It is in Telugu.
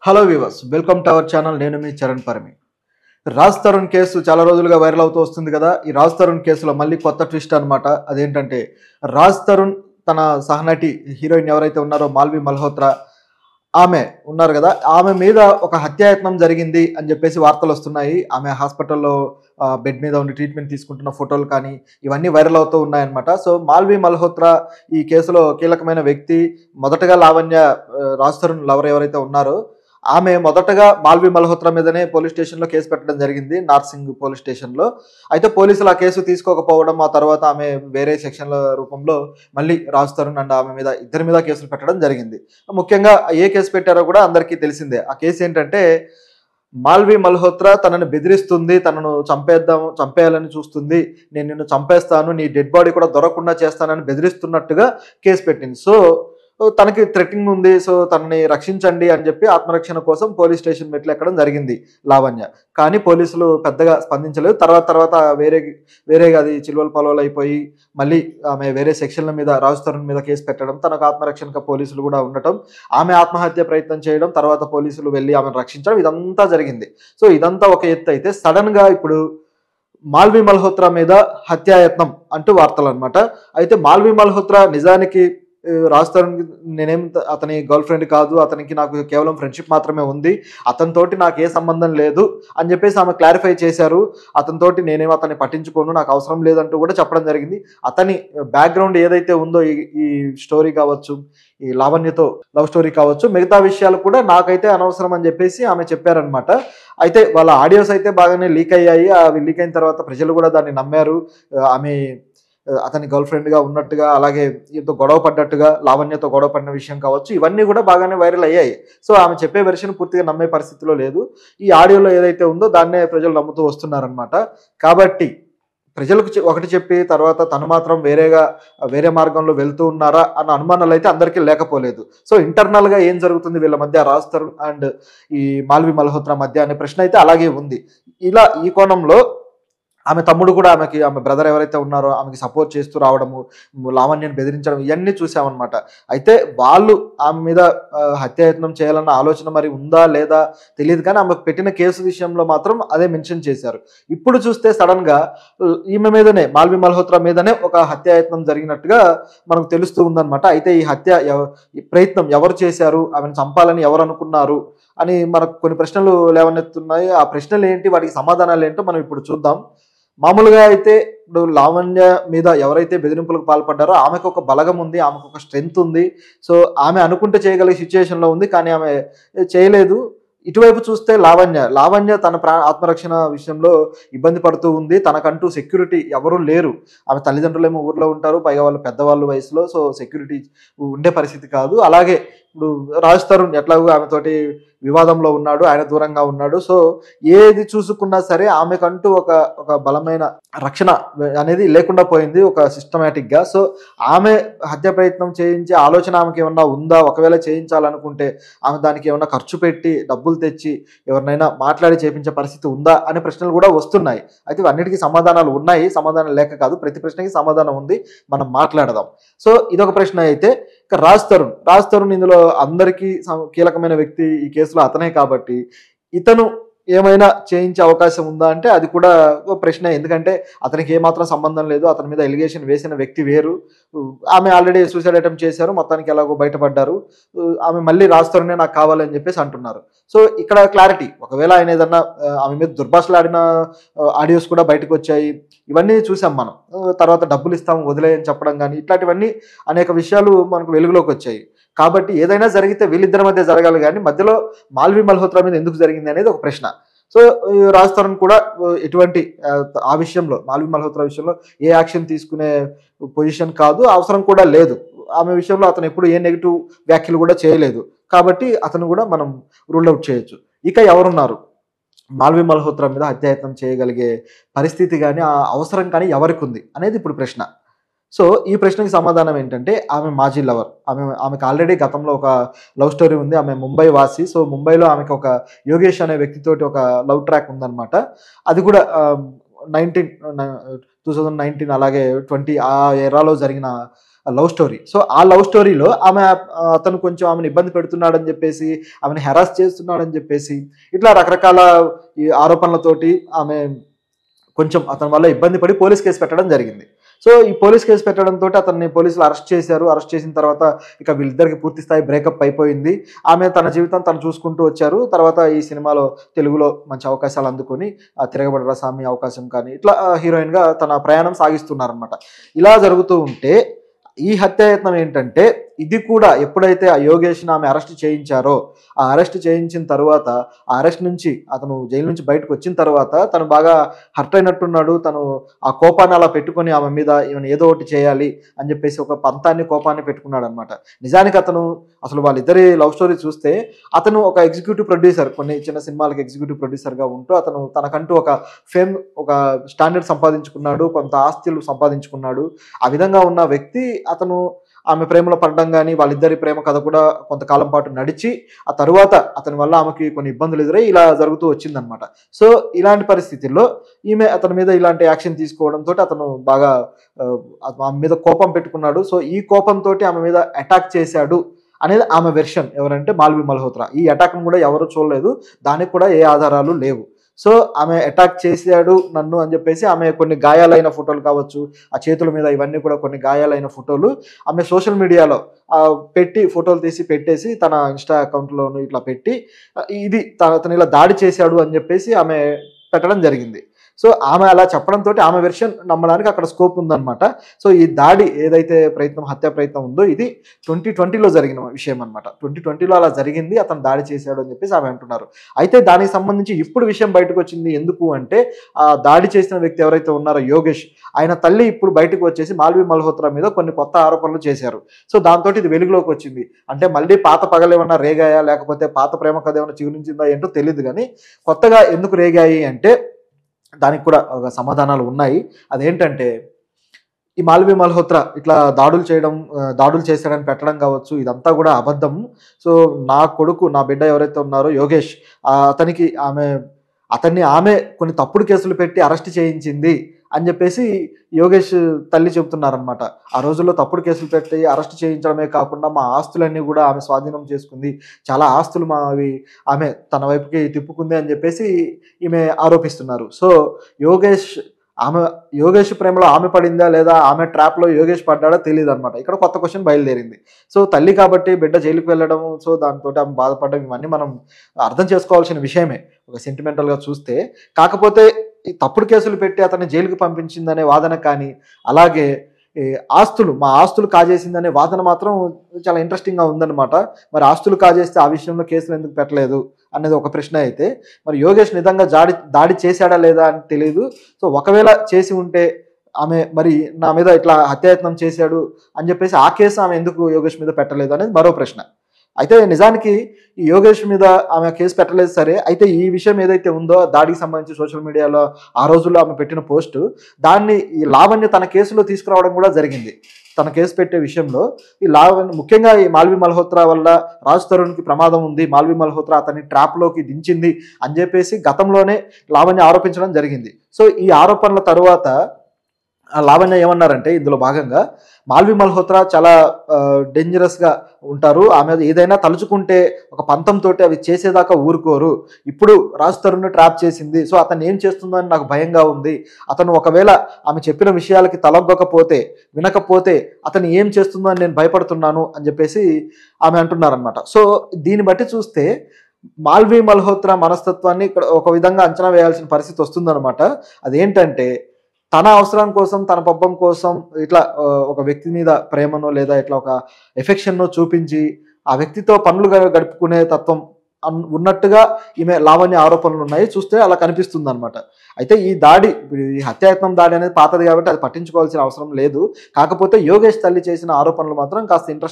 Hello viewers, welcome to our channel. నేను మీ చరణ్ పరమి. రాజ్ తరుణ్ కేసు చాలా రోజులుగా వైరల్ అవుతూ వస్తుంది కదా. ఈ రాజ్ తరుణ్ కేసులో మళ్ళీ కొత్త ట్విస్ట్ అనమాట. అదేంటంటే రాజ్ తరుణ్ తన సహనటి హీరోయిన్ ఎవరైతే ఉన్నారో మాల్వి మల్హోత్రా ఆమె ఉన్నారు కదా, ఆమె మీద ఒక హత్యాయత్నం జరిగింది అని చెప్పేసి వార్తలు వస్తున్నాయి. ఆమె హాస్పిటల్లో బెడ్ మీద ఉండి ట్రీట్మెంట్ తీసుకుంటున్న ఫోటోలు కానీ ఇవన్నీ వైరల్ అవుతూ ఉన్నాయన్నమాట. సో మాల్వి మల్హోత్రా ఈ కేసులో కీలకమైన వ్యక్తి. మొదటగా లావణ్య రాజ్ తరుణ్ లవర్ ఎవరైతే ఉన్నారో ఆమె మొదటగా మాల్వి మల్హోత్రా మీదనే పోలీస్ స్టేషన్లో కేసు పెట్టడం జరిగింది, నార్సింగ్ పోలీస్ స్టేషన్లో. అయితే పోలీసులు ఆ కేసు తీసుకోకపోవడం, ఆ తర్వాత ఆమె వేరే సెక్షన్ల రూపంలో మళ్ళీ రాజ్ తరుణ్ అండ్ ఆమె మీద ఇద్దరి మీద కేసులు పెట్టడం జరిగింది. ముఖ్యంగా ఏ కేసు పెట్టారో కూడా అందరికీ తెలిసిందే. ఆ కేసు ఏంటంటే మాల్వి మల్హోత్రా తనని బెదిరిస్తుంది, తనను చంపేయాలని చూస్తుంది, నేను నిన్ను చంపేస్తాను, నీ డెడ్ బాడీ కూడా దొరకకుండా చేస్తానని బెదిరిస్తున్నట్టుగా కేసు పెట్టింది. సో తనకి థ్రెటింగ్ ఉంది, సో తనని రక్షించండి అని చెప్పి ఆత్మరక్షణ కోసం పోలీస్ స్టేషన్ మెట్లు ఎక్కడం జరిగింది లావణ్య. కానీ పోలీసులు పెద్దగా స్పందించలేదు. తర్వాత వేరేగా అది చిల్వల పొలవలు అయిపోయి మళ్ళీ ఆమె వేరే సెక్షన్ల మీద రాజ్ తరుణ్ మీద కేసు పెట్టడం, తనకు ఆత్మరక్షణగా పోలీసులు కూడా ఉండటం, ఆమె ఆత్మహత్య ప్రయత్నం చేయడం, తర్వాత పోలీసులు వెళ్ళి ఆమెను రక్షించడం, ఇదంతా జరిగింది. సో ఇదంతా ఒక ఎత్తు అయితే సడన్ గా ఇప్పుడు మాల్వి మల్హోత్రా మీద హత్యాయత్నం అంటూ వార్తలు అనమాట. అయితే మాల్వి మల్హోత్రా నిజానికి రాజ్ తరుణ్ నేనేం అతని గర్ల్ ఫ్రెండ్ కాదు, అతనికి నాకు కేవలం ఫ్రెండ్షిప్ మాత్రమే ఉంది, అతనితోటి నాకు ఏ సంబంధం లేదు అని చెప్పేసి ఆమె క్లారిఫై చేశారు. అతనితోటి నేనేం అతన్ని పట్టించుకోను, నాకు అవసరం లేదంటూ కూడా చెప్పడం జరిగింది. అతని బ్యాక్గ్రౌండ్ ఏదైతే ఉందో ఈ స్టోరీ కావచ్చు, ఈ లావణ్యతో లవ్ స్టోరీ కావచ్చు, మిగతా విషయాలు కూడా నాకైతే అనవసరం అని చెప్పేసి ఆమె చెప్పారనమాట. అయితే వాళ్ళ ఆడియోస్ అయితే బాగానే లీక్ అయ్యాయి. అవి లీక్ అయిన తర్వాత ప్రజలు కూడా దాన్ని నమ్మారు. ఆమె అతని గర్ల్ ఫ్రెండ్గా ఉన్నట్టుగా, అలాగే ఈతో గొడవ పడ్డట్టుగా, లావణ్యతో గొడవ పడిన విషయం కావచ్చు, ఇవన్నీ కూడా బాగానే వైరల్ అయ్యాయి. సో ఆమె చెప్పే వెర్షన్ పూర్తిగా నమ్మే పరిస్థితిలో లేదు. ఈ ఆడియోలో ఏదైతే ఉందో దాన్నే ప్రజలు నమ్ముతూ వస్తున్నారనమాట. కాబట్టి ప్రజలకు ఒకటి చెప్పి తర్వాత తను మాత్రం వేరే మార్గంలో వెళ్తూ ఉన్నారా అన్న అనుమానాలు అయితే అందరికీ లేకపోలేదు. సో ఇంటర్నల్గా ఏం జరుగుతుంది వీళ్ళ మధ్య, రాజ్ తరుణ్ అండ్ ఈ మాల్వి మల్హోత్రా మధ్య అనే ప్రశ్న అయితే అలాగే ఉంది. ఈ కోణంలో ఆమె తమ్ముడు కూడా ఆమె బ్రదర్ ఎవరైతే ఉన్నారో ఆమెకి సపోర్ట్ చేస్తూ రావడము, లావణ్యను బెదిరించడం, ఇవన్నీ చూసామన్నమాట. అయితే వాళ్ళు ఆమె మీద హత్యాయత్నం చేయాలన్న ఆలోచన మరి ఉందా లేదా తెలియదు, కానీ ఆమె పెట్టిన కేసు విషయంలో మాత్రం అదే మెన్షన్ చేశారు. ఇప్పుడు చూస్తే సడన్ గా ఈమె మీదనే, మాల్వి మల్హోత్రా మీదనే ఒక హత్యాయత్నం జరిగినట్టుగా మనకు తెలుస్తూ ఉందన్నమాట. అయితే ఈ ప్రయత్నం ఎవరు చేశారు, ఆమెను చంపాలని ఎవరు అనుకున్నారు అని మనకు కొన్ని ప్రశ్నలు లేవనెత్తున్నాయి. ఆ ప్రశ్నలు ఏంటి, వాటికి సమాధానాలు ఏంటో మనం ఇప్పుడు చూద్దాం. మామూలుగా అయితే ఇప్పుడు లావణ్య మీద ఎవరైతే బెదిరింపులకు పాల్పడ్డారో ఆమెకు ఒక బలగం ఉంది, ఆమెకు ఒక స్ట్రెంగ్త్ ఉంది. సో ఆమె అనుకుంటే చేయగలిగే సిచ్యువేషన్లో ఉంది, కానీ ఆమె చేయలేదు. ఇటువైపు చూస్తే లావణ్య తన ఆత్మరక్షణ విషయంలో ఇబ్బంది పడుతూ ఉంది. తనకంటూ సెక్యూరిటీ ఎవరూ లేరు. ఆమె తల్లిదండ్రులేమో ఊర్లో ఉంటారు, పైగా వాళ్ళు పెద్దవాళ్ళు వయసులో, సో సెక్యూరిటీ ఉండే పరిస్థితి కాదు. అలాగే ఇప్పుడు రాజ్ తరుణ్ ఎట్లాగో ఆమెతోటి వివాదంలో ఉన్నాడు, ఆయన దూరంగా ఉన్నాడు. సో ఏది చూసుకున్నా సరే ఆమెకంటూ ఒక బలమైన రక్షణ అనేది లేకుండా పోయింది, ఒక సిస్టమేటిక్గా. సో ఆమె హత్య ప్రయత్నం చేయించే ఆలోచన ఆమెకి ఏమన్నా ఉందా, ఒకవేళ చేయించాలనుకుంటే ఆమె దానికి ఏమన్నా ఖర్చు పెట్టి డబ్బులు తెచ్చి ఎవరినైనా మాట్లాడి చేయించే పరిస్థితి ఉందా అనే ప్రశ్నలు కూడా వస్తున్నాయి. అయితే అన్నిటికీ సమాధానాలు ఉన్నాయి, సమాధానం లేక కాదు, ప్రతి ప్రశ్నకి సమాధానం ఉంది, మనం మాట్లాడదాం. సో ఇదొక ప్రశ్న. అయితే ఇక రాజ్ తరుణ్ ఇందులో అందరికీ కీలకమైన వ్యక్తి ఈ కేసులో అతనే. కాబట్టి ఇతను ఏమైనా చేయించే అవకాశం ఉందా అంటే అది కూడా ఒక ప్రశ్న. ఎందుకంటే అతనికి ఏమాత్రం సంబంధం లేదు, అతని మీద ఎలిగేషన్ వేసిన వ్యక్తి వేరు. ఆమె ఆల్రెడీ సూసైడ్ అటెంప్ట్ చేశారు, మొత్తానికి ఎలాగో బయటపడ్డారు. ఆమె మళ్ళీ రాజ్ తరుణే నాకు కావాలని చెప్పేసి అంటున్నారు. సో ఇక్కడ క్లారిటీ, ఒకవేళ ఆయన ఏదన్నా ఆమె మీద దుర్భాషలాడిన ఆడియోస్ కూడా బయటకు వచ్చాయి, ఇవన్నీ చూసాం మనం. తర్వాత డబ్బులు ఇస్తాం వదిలేయని చెప్పడం కానీ, ఇట్లాంటివన్నీ అనేక విషయాలు మనకు వెలుగులోకి వచ్చాయి. కాబట్టి ఏదైనా జరిగితే వీళ్ళిద్దరి మధ్య జరగాలి, కానీ మధ్యలో మాల్వి మల్హోత్రా మీద ఎందుకు జరిగింది అనేది ఒక ప్రశ్న. సో రాజ్ తరుణ్ కూడా ఎటువంటి ఆ విషయంలో, మాల్వి మల్హోత్రా విషయంలో ఏ యాక్షన్ తీసుకునే పొజిషన్ కాదు, అవసరం కూడా లేదు. ఆమె విషయంలో అతను ఎప్పుడు ఏ నెగిటివ్ వ్యాఖ్యలు కూడా చేయలేదు. కాబట్టి అతను కూడా మనం రూల్ అవుట్ చేయొచ్చు. ఇక ఎవరున్నారు మాల్వి మల్హోత్రా మీద హత్యాయత్నం చేయగలిగే పరిస్థితి కానీ ఆ అవసరం కానీ ఎవరికి ఉంది అనేది ఇప్పుడు ప్రశ్న. సో ఈ ప్రశ్నకి సమాధానం ఏంటంటే ఆమె మాజీ లవర్. ఆమెకు ఆల్రెడీ గతంలో ఒక లవ్ స్టోరీ ఉంది. ఆమె ముంబై వాసి. సో ముంబైలో ఆమెకు ఒక యోగేష్ అనే వ్యక్తితోటి ఒక లవ్ ట్రాక్ ఉందన్నమాట. అది కూడా 2019 అలాగే 20 ఆ ఎరాలో జరిగిన లవ్ స్టోరీ. సో ఆ లవ్ స్టోరీలో అతను కొంచెం ఆమెను ఇబ్బంది పెడుతున్నాడని చెప్పేసి, ఆమెను హెరాస్ చేస్తున్నాడని చెప్పేసి, ఇట్లా రకరకాల ఈ ఆరోపణలతోటి ఆమె కొంచెం అతని వల్ల ఇబ్బంది పడి పోలీస్ కేసు పెట్టడం జరిగింది. సో ఈ పోలీస్ కేసు పెట్టడంతో అతన్ని పోలీసులు అరెస్ట్ చేశారు. అరెస్ట్ చేసిన తర్వాత ఇక వీళ్ళిద్దరికి పూర్తి స్థాయి బ్రేకప్ అయిపోయింది. ఆమె తన జీవితం తను చూసుకుంటూ వచ్చారు. తర్వాత ఈ సినిమాలో తెలుగులో మంచి అవకాశాలు అందుకొని తిరగబడరా స్వామి అవకాశం కానీ ఇట్లా హీరోయిన్గా తన ప్రయాణం సాగిస్తున్నారనమాట. ఇలా జరుగుతూ ఉంటే ఈ హత్యాయత్నం ఏంటంటే, ఇది కూడా ఎప్పుడైతే ఆ యోగేష్ని ఆమె అరెస్ట్ చేయించారో, ఆ అరెస్ట్ చేయించిన తర్వాత ఆ అరెస్ట్ నుంచి అతను జైలు నుంచి బయటకు వచ్చిన తర్వాత తను బాగా హర్ట్ అయినట్టున్నాడు. తను ఆ కోపాన్ని అలా పెట్టుకొని ఆమె మీద ఈమెను ఏదో ఒకటి చేయాలి అని చెప్పేసి ఒక పంతాన్ని కోపాన్ని పెట్టుకున్నాడు అనమాట. నిజానికి అసలు వాళ్ళిద్దరి లవ్ స్టోరీ చూస్తే అతను ఒక ఎగ్జిక్యూటివ్ ప్రొడ్యూసర్, కొన్ని చిన్న సినిమాలకు ఎగ్జిక్యూటివ్ ప్రొడ్యూసర్గా ఉంటూ అతను తనకంటూ ఒక ఫేమ్, ఒక స్టాండర్డ్ సంపాదించుకున్నాడు, కొంత ఆస్తులు సంపాదించుకున్నాడు. ఆ విధంగా ఉన్న వ్యక్తి అతను ఆమె ప్రేమలో పడడం కానీ, వాళ్ళిద్దరి ప్రేమ కథ కూడా కొంతకాలం పాటు నడిచి ఆ తరువాత అతని వల్ల ఆమెకి కొన్ని ఇబ్బందులు ఎదురై ఇలా జరుగుతూ వచ్చిందనమాట. సో ఇలాంటి పరిస్థితుల్లో ఈమె అతని మీద ఇలాంటి యాక్షన్ తీసుకోవడంతో అతను బాగా ఆమె మీద కోపం పెట్టుకున్నాడు. సో ఈ కోపంతో ఆమె మీద అటాక్ చేశాడు అనేది ఆమె వెర్షన్. ఎవరంటే మాల్వి మల్హోత్రా. ఈ అటాక్ను కూడా ఎవరు చూడలేదు, దానికి కూడా ఏ ఆధారాలు లేవు. సో ఆమె అటాక్ చేశాడు నన్ను అని చెప్పేసి ఆమె కొన్ని గాయాలైన ఫోటోలు కావచ్చు, ఆ చేతుల మీద ఇవన్నీ కూడా కొన్ని గాయాలైన ఫోటోలు ఆమె సోషల్ మీడియాలో పెట్టి ఫోటోలు తీసి పెట్టేసి తన ఇన్స్టా అకౌంట్లోను ఇట్లా పెట్టి ఇది తను ఇలా దాడి చేశాడు అని చెప్పేసి ఆమె పెట్టడం జరిగింది. సో ఆమె అలా చెప్పడంతో ఆమె వెర్షన్ నమ్మడానికి అక్కడ స్కోప్ ఉందన్నమాట. సో ఈ దాడి ఏదైతే హత్యా ప్రయత్నం ఉందో ఇది 2020లో జరిగిన విషయం అనమాట. 2020లో అలా జరిగింది, అతను దాడి చేశాడు అని చెప్పేసి ఆమె అంటున్నారు. అయితే దానికి సంబంధించి ఇప్పుడు విషయం బయటకు వచ్చింది. ఎందుకు అంటే ఆ దాడి చేసిన వ్యక్తి ఎవరైతే ఉన్నారో యోగేష్, ఆయన తల్లి ఇప్పుడు బయటకు వచ్చేసి మాల్వి మల్హోత్రా మీద కొన్ని కొత్త ఆరోపణలు చేశారు. సో దాంతో ఇది వెలుగులోకి వచ్చింది. అంటే మళ్ళీ పాత పగలు ఏమన్నా రేగాయా, లేకపోతే పాత ప్రేమ కథ ఏమైనా చిగురించిందా ఏంటో తెలియదు, కానీ కొత్తగా ఎందుకు రేగాయి అంటే దానికి కూడా ఒక సమాధానాలు ఉన్నాయి. అదేంటంటే ఈ మాల్వి మల్హోత్రా ఇట్లా దాడులు చేశాడని పెట్టడం కావచ్చు, ఇదంతా కూడా అబద్ధం. సో నా కొడుకు, నా బిడ్డ ఎవరైతే ఉన్నారో యోగేష్, అతన్ని ఆమె కొన్ని తప్పుడు కేసులు పెట్టి అరెస్ట్ చేయించింది అని చెప్పేసి యోగేష్ తల్లి చెబుతున్నారనమాట. ఆ రోజుల్లో తప్పుడు కేసులు పెట్టి అరెస్ట్ చేయించడమే కాకుండా మా ఆస్తులన్నీ కూడా ఆమె స్వాధీనం చేసుకుంది, చాలా ఆస్తులు ఆమె తన వైపుకి తిప్పుకుంది అని చెప్పేసి ఈమె ఆరోపిస్తున్నారు. సో యోగేష్ ప్రేమలో ఆమె పడిందా లేదా ఆమె ట్రాప్లో యోగేష్ పడ్డాడో తెలియదు అనమాట. ఇక్కడ కొత్త క్వశ్చన్ బయలుదేరింది. సో తల్లి కాబట్టి బిడ్డ జైలుకి వెళ్ళడం, సో దాంతో ఆమె బాధపడడం, ఇవన్నీ మనం అర్థం చేసుకోవాల్సిన విషయమే ఒక సెంటిమెంటల్గా చూస్తే. కాకపోతే ఈ తప్పుడు కేసులు పెట్టి అతన్ని జైలుకి పంపించిందనే వాదన కానీ, అలాగే మా ఆస్తులు కాజేసిందనే వాదన మాత్రం చాలా ఇంట్రెస్టింగ్గా ఉందన్నమాట. మరి ఆస్తులు కాజేస్తే ఆ విషయంలో కేసులు ఎందుకు పెట్టలేదు అనేది ఒక ప్రశ్న అయితే, మరి యోగేష్ నిజంగా దాడి చేశాడా లేదా అని తెలియదు. సో ఒకవేళ చేసి ఉంటే ఆమె మరి నా మీద ఇట్లా హత్యాయత్నం చేశాడు అని చెప్పేసి ఆ కేసు ఆమె ఎందుకు యోగేష్ మీద పెట్టలేదు అనేది మరో ప్రశ్న. అయితే నిజానికి ఈ యోగేష్ మీద ఆమె కేసు పెట్టలేదు సరే, అయితే ఈ విషయం ఏదైతే ఉందో దాడికి సంబంధించి సోషల్ మీడియాలో ఆ రోజుల్లో ఆమె పెట్టిన పోస్టు, దాన్ని ఈ లావణ్య తన కేసులో తీసుకురావడం కూడా జరిగింది. తన కేసు పెట్టే విషయంలో ఈ లావణ్య, ముఖ్యంగా ఈ మాల్వి మల్హోత్రా వల్ల రాజ్ తరుణ్కి ప్రమాదం ఉంది, మాల్వి మల్హోత్రా అతన్ని ట్రాప్లోకి దించింది అని చెప్పేసి గతంలోనే లావణ్య ఆరోపించడం జరిగింది. సో ఈ ఆరోపణల తరువాత లావణ్య ఏమన్నారంటే, ఇందులో భాగంగా మాల్వి మల్హోత్రా చాలా డేంజరస్గా ఉంటారు, ఆమె ఏదైనా తలుచుకుంటే ఒక పంతంతో అవి చేసేదాకా ఊరుకోరు, ఇప్పుడు రాజ్ తరుణ్ ట్రాప్ చేసింది, సో అతను ఏం చేస్తుందో అని నాకు భయంగా ఉంది, అతను ఒకవేళ ఆమె చెప్పిన విషయాలకి తలొగ్గకపోతే వినకపోతే అతను ఏం చేస్తుందో అని నేను భయపడుతున్నాను అని చెప్పేసి ఆమె అంటున్నారనమాట. సో దీన్ని బట్టి చూస్తే మాల్వి మల్హోత్రా మనస్తత్వాన్ని ఇక్కడ ఒక విధంగా అంచనా వేయాల్సిన పరిస్థితి వస్తుందన్నమాట. అదేంటంటే తన అవసరం కోసం, తన పబ్బం కోసం ఇట్లా ఒక వ్యక్తి మీద ప్రేమనో లేదా ఇట్లా ఒక ఎఫెక్షన్నో చూపించి ఆ వ్యక్తితో పనులు గడుపుకునే తత్వం ఉన్నట్టుగా ఈమె లావణ్య ఆరోపణలు ఉన్నాయి, చూస్తే అలా కనిపిస్తుంది అనమాట. అయితే ఈ హత్యాయత్నం దాడి అనేది పాతది కాబట్టి అది పట్టించుకోవాల్సిన అవసరం లేదు. కాకపోతే యోగేష్ తల్లి చేసిన ఆరోపణలు మాత్రం కాస్త ఇంట్రెస్ట్